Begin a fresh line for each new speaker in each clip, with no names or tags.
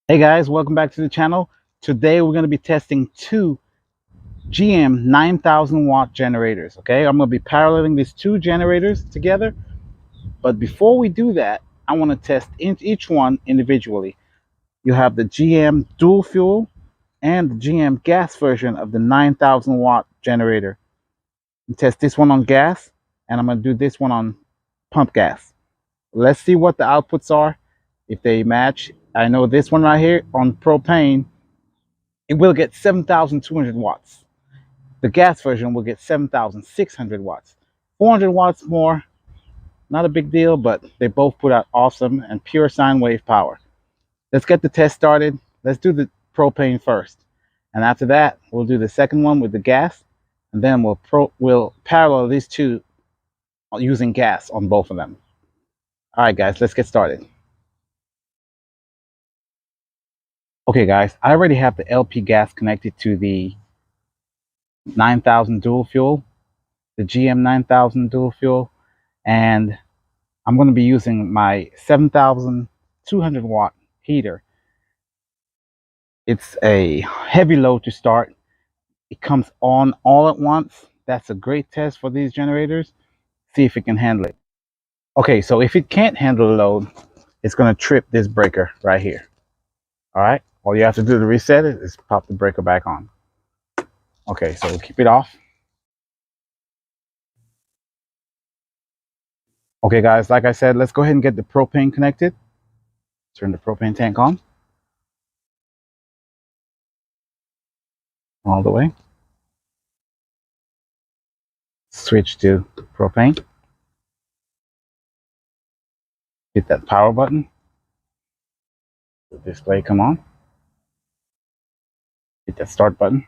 Hey guys, welcome back to the channel. Today we're going to be testing two GM 9000 watt generators. Okay, I'm going to be paralleling these two generators together. But before we do that, I want to test each one individually. You have the GM dual fuel and the GM gas version of the 9000 watt generator. Test this one on gas, and I'm going to do this one on pump gas. Let's see what the outputs are, if they match. I know this one right here on propane, it will get 7,200 watts. The gas version will get 7,600 watts. 400 watts more, not a big deal, but they both put out awesome and pure sine wave power. Let's get the test started. Let's do the propane first. And after that, we'll do the second one with the gas. And then we'll parallel these two using gas on both of them. All right, guys, let's get started. Okay, guys, I already have the LP gas connected to the 9000 dual fuel, the GM9000 dual fuel, and I'm going to be using my 7,200 watt heater. It's a heavy load to start. It comes on all at once. That's a great test for these generators. See if it can handle it. Okay, so if it can't handle the load, it's going to trip this breaker right here. All right, all you have to do to reset it is pop the breaker back on. Okay, so we'll keep it off. Okay, guys, like I said, let's go ahead and get the propane connected. Turn the propane tank on. All the way. Switch to propane. Hit that power button. The display come on. Hit that start button.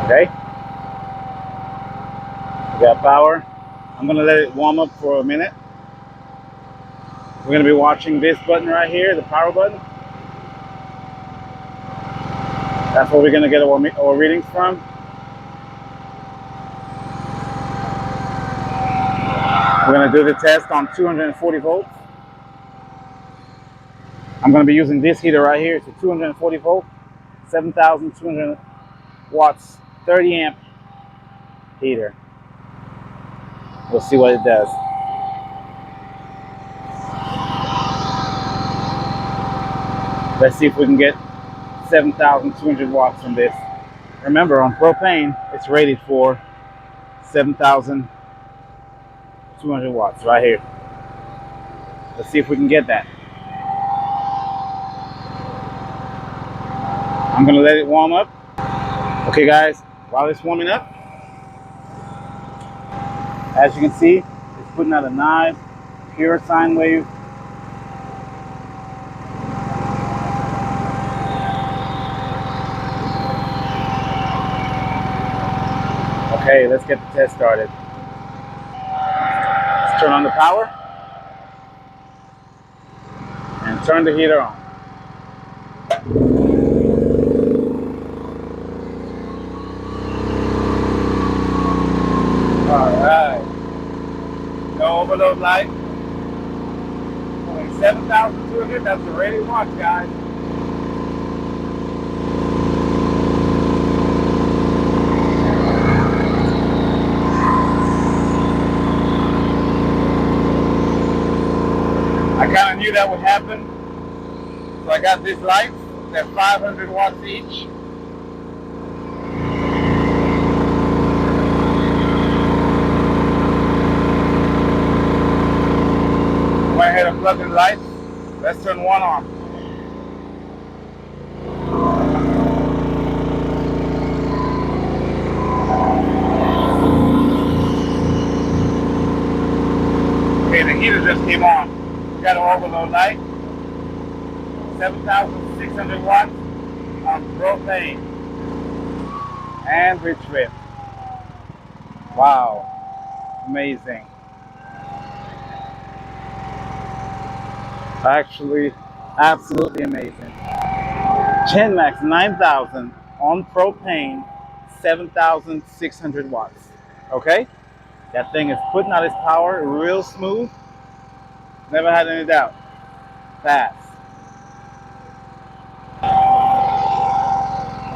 Okay. We got power. I'm gonna let it warm up for a minute. We're gonna be watching this button right here, the power button. That's where we're gonna get our readings from. We're gonna do the test on 240 volts. I'm gonna be using this heater right here. It's a 240 volt, 7,200 watts, 30 amp heater. We'll see what it does. Let's see if we can get 7,200 watts from this. Remember, on propane, it's rated for 7,200 watts right here. Let's see if we can get that. I'm gonna let it warm up. Okay, guys, while it's warming up, as you can see, it's putting out a nice, pure sine wave. Okay, let's get the test started. Let's turn on the power and turn the heater on. All right, no overload light. Only 7,200, that's the rated watts, guys. I kind of knew that would happen, so I got these lights. They're 500 watts each. Went ahead and plugged in the lights. Let's turn one on. Okay, the heater just came on. Got an overload light. 7,600 watts on propane. And we trip. Wow. Amazing. Actually, absolutely amazing. GenMax 9000 on propane, 7,600 watts. Okay? That thing is putting out its power real smooth. Never had any doubt. Fast.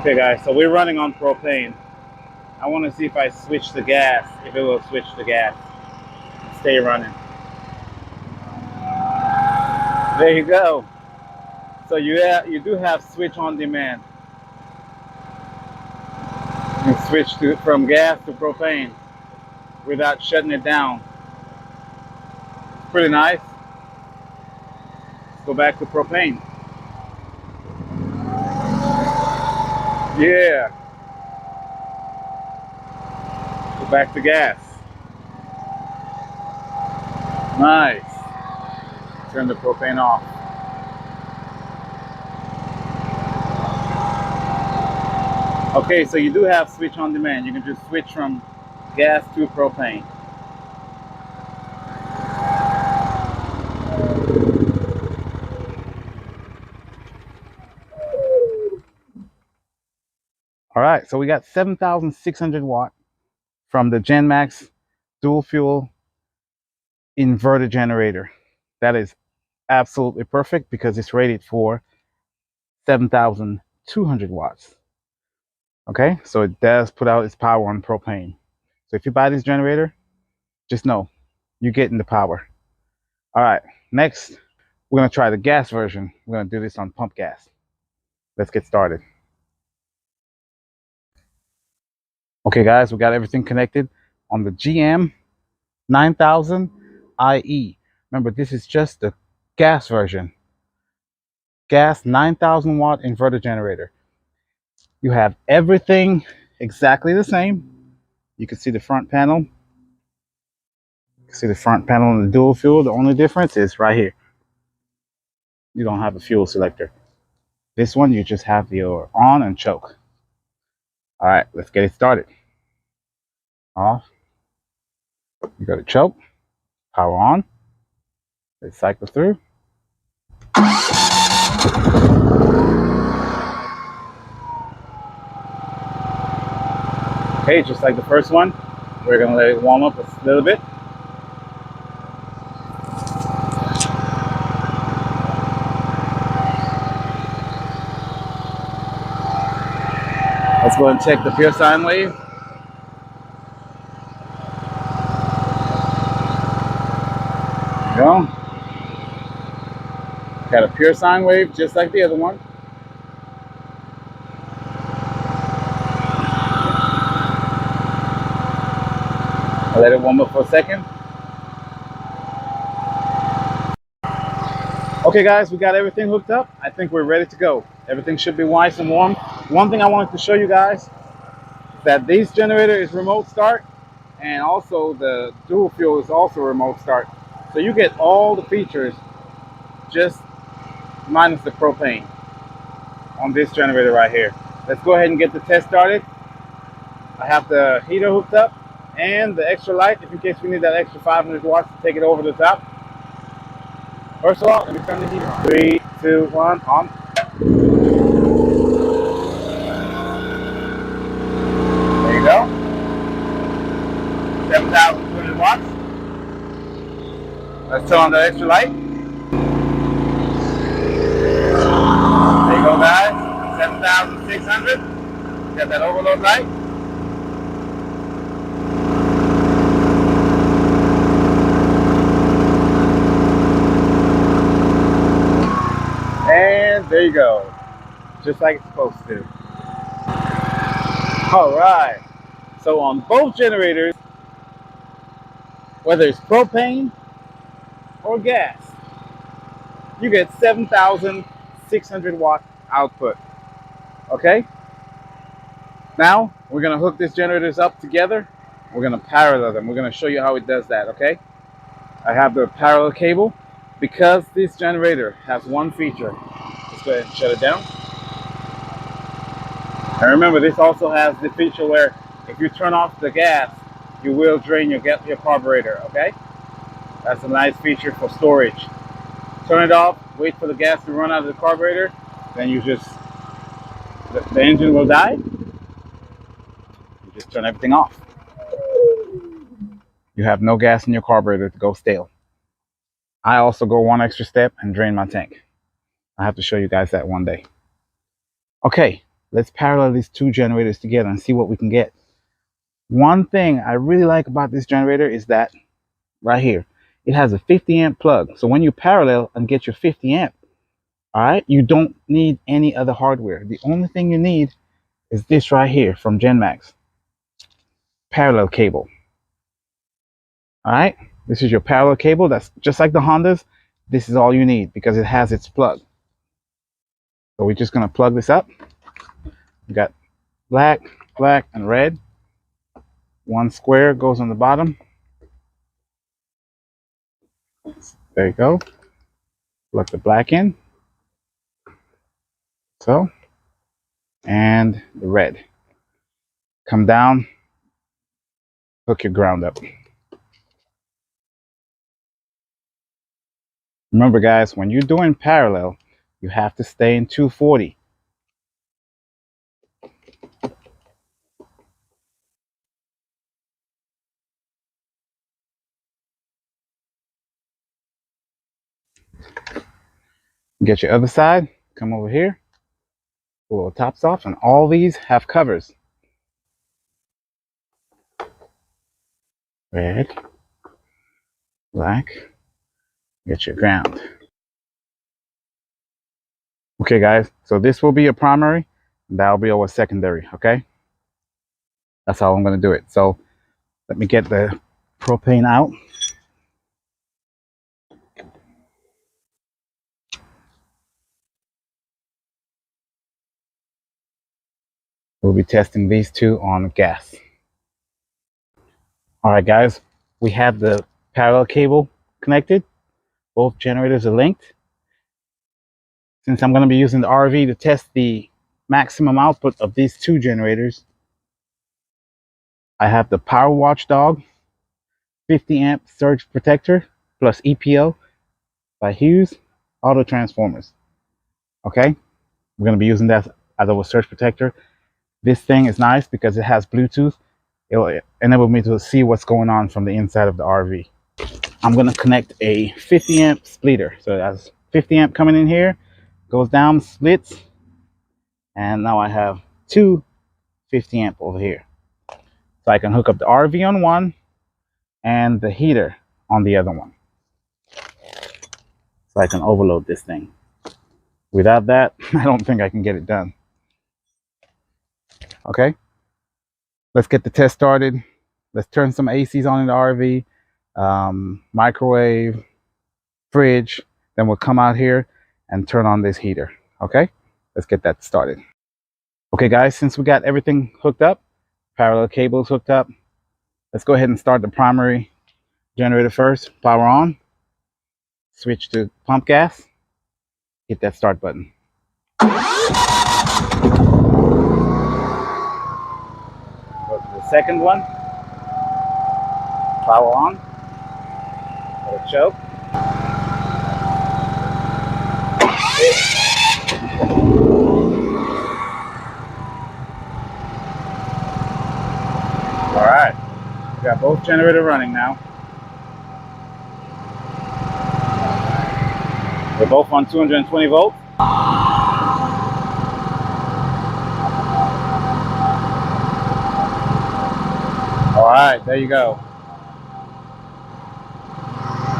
Okay guys, so we're running on propane. I want to see if I switch the gas, if it will switch the gas. Stay running. There you go. So you do have switch on demand. You can switch from gas to propane without shutting it down. Pretty nice. Let's go back to propane. Yeah. Go back to gas. Nice. Turn the propane off. Okay, so you do have switch on demand. You can just switch from gas to propane. All right, so we got 7,600 watt from the GenMax dual fuel inverter generator. That is absolutely perfect because it's rated for 7,200 watts. Okay, so it does put out its power on propane. So if you buy this generator, just know you're getting the power. All right, next we're gonna try the gas version. We're gonna do this on pump gas. Let's get started. Okay guys, we got everything connected on the GM9000iE. Remember, this is just the gas version. Gas 9,000 watt inverter generator. You have everything exactly the same. You can see the front panel. You can see the front panel in the dual fuel. The only difference is right here. You don't have a fuel selector. This one, you just have your on and choke. All right, let's get it started. Off. You go to choke. Power on. Let's cycle through. Okay, just like the first one, we're gonna let it warm up a little bit. Let's go and check the pure sine wave. There you go. Got a pure sine wave just like the other one. I'll let it warm up for a second. Okay guys, we got everything hooked up. I think we're ready to go. Everything should be nice and warm. One thing I wanted to show you guys is that this generator is remote start, and also the dual fuel is also remote start. So you get all the features just minus the propane on this generator right here. Let's go ahead and get the test started. I have the heater hooked up and the extra light if in case we need that extra 500 watts to take it over the top. First of all, let me turn the heater on. 3, 2, 1, on. There you go. 7,200 watts. Let's turn on the extra light. There you go guys. 7,600. Got that overload light. And there you go, just like it's supposed to. All right, so on both generators, whether it's propane or gas, you get 7,600 watt output. Okay, now we're gonna hook these generators up together. We're gonna parallel them. We're gonna show you how it does that. Okay, I have the parallel cable because this generator has one feature. Let's go ahead and shut it down. And remember, this also has the feature where if you turn off the gas, you will drain your carburetor, okay? That's a nice feature for storage. Turn it off, wait for the gas to run out of the carburetor, then you just, the engine will die. just turn everything off. You have no gas in your carburetor to go stale. I also go one extra step and drain my tank. I have to show you guys that one day. Okay, let's parallel these two generators together and see what we can get. One thing I really like about this generator is that right here, it has a 50 amp plug. So when you parallel and get your 50 amp, all right, you don't need any other hardware. The only thing you need is this right here from GenMax. Parallel cable. All right, this is your parallel cable. That's just like the Hondas. This is all you need because it has its plug. So we're just gonna plug this up. We got black, black, and red. One square goes on the bottom. There you go. Plug the black in. So, and the red. Come down, hook your ground up. Remember guys, when you're doing parallel, you have to stay in 240. Get your other side, come over here, pull the tops off, and all these have covers. Red, black, get your ground. Okay guys, so this will be a primary, and that'll be our secondary, okay? That's how I'm gonna do it. So let me get the propane out. We'll be testing these two on gas. All right guys, we have the parallel cable connected. Both generators are linked. Since I'm going to be using the RV to test the maximum output of these two generators, I have the Power Watchdog 50 amp surge protector plus EPO by Hughes Auto Transformers. Okay, we're going to be using that as our surge protector. This thing is nice because it has Bluetooth. It will enable me to see what's going on from the inside of the RV. I'm going to connect a 50 amp splitter. So that's 50 amp coming in here, goes down, splits, and now I have two 50 amp over here. So I can hook up the RV on one and the heater on the other one. So I can overload this thing. Without that, I don't think I can get it done. Okay, let's get the test started. Let's turn some ACs on in the RV, microwave, fridge. Then we'll come out here and turn on this heater. Okay, let's get that started. Okay guys, since we got everything hooked up, parallel cables hooked up, let's go ahead and start the primary generator first. Power on, switch to pump gas, hit that start button. Go to the second one, power on, let it choke. All right, we got both generators running now. They're both on 220 volts. All right, there you go.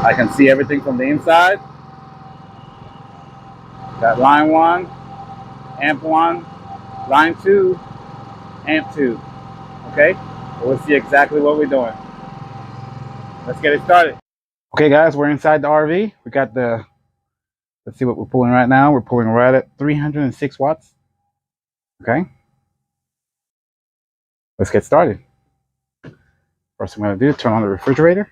I can see everything from the inside. Got line 1, amp 1, line 2, amp 2. Okay, we'll see exactly what we're doing. Let's get it started. Okay guys, we're inside the RV. We got the, let's see what we're pulling right now. We're pulling right at 306 watts. Okay, let's get started. First thing I'm going to do is turn on the refrigerator.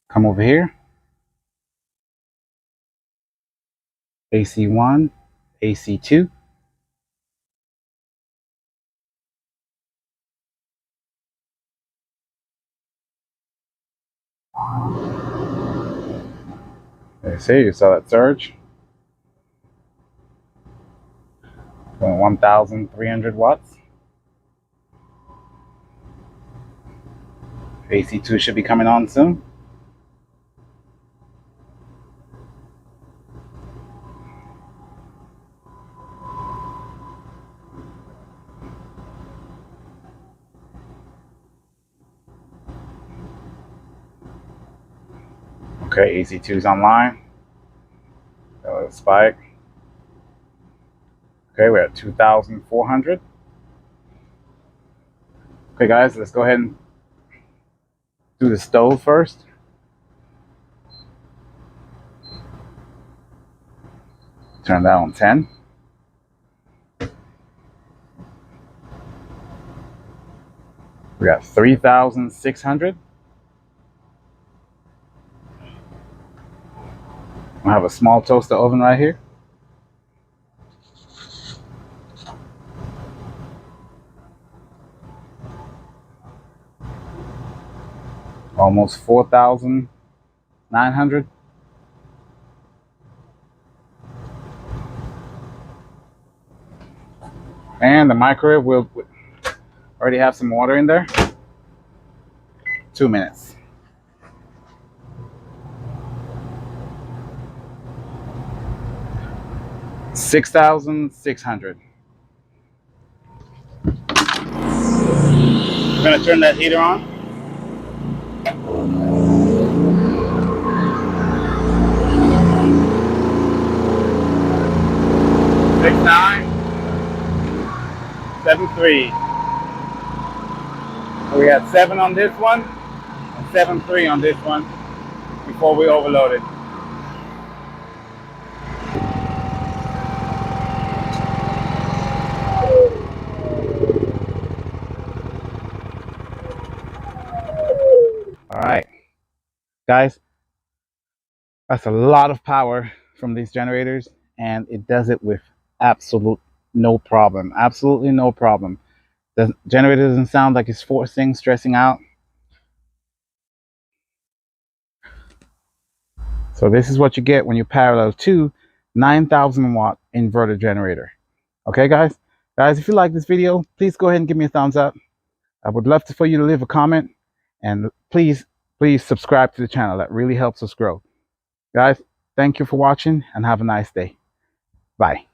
Come over here. AC1, AC2. There you see, you saw that surge. 1,300 watts. AC2 should be coming on soon. Okay, AC2 is online. Got a little spike. Okay, we're at 2,400. Okay, guys, let's go ahead and do the stove first. Turn that on 10. We got 3,600. I have a small toaster oven right here. Almost 4,900. And the microwave will already have some water in there. 2 minutes. $6,600. We're gonna turn that heater on. Six, 9, 7, 3. So we had 7 on this one and 7, 3 on this one before we overloaded. All right, guys, that's a lot of power from these generators, and it does it with absolute no problem. Absolutely no problem. The generator doesn't sound like it's forcing, stressing out. So this is what you get when you parallel to 9,000 watt inverter generator. Okay, guys? Guys, if you like this video, please go ahead and give me a thumbs up. I would love for you to leave a comment, and please subscribe to the channel. That really helps us grow. Guys, thank you for watching, and have a nice day. Bye.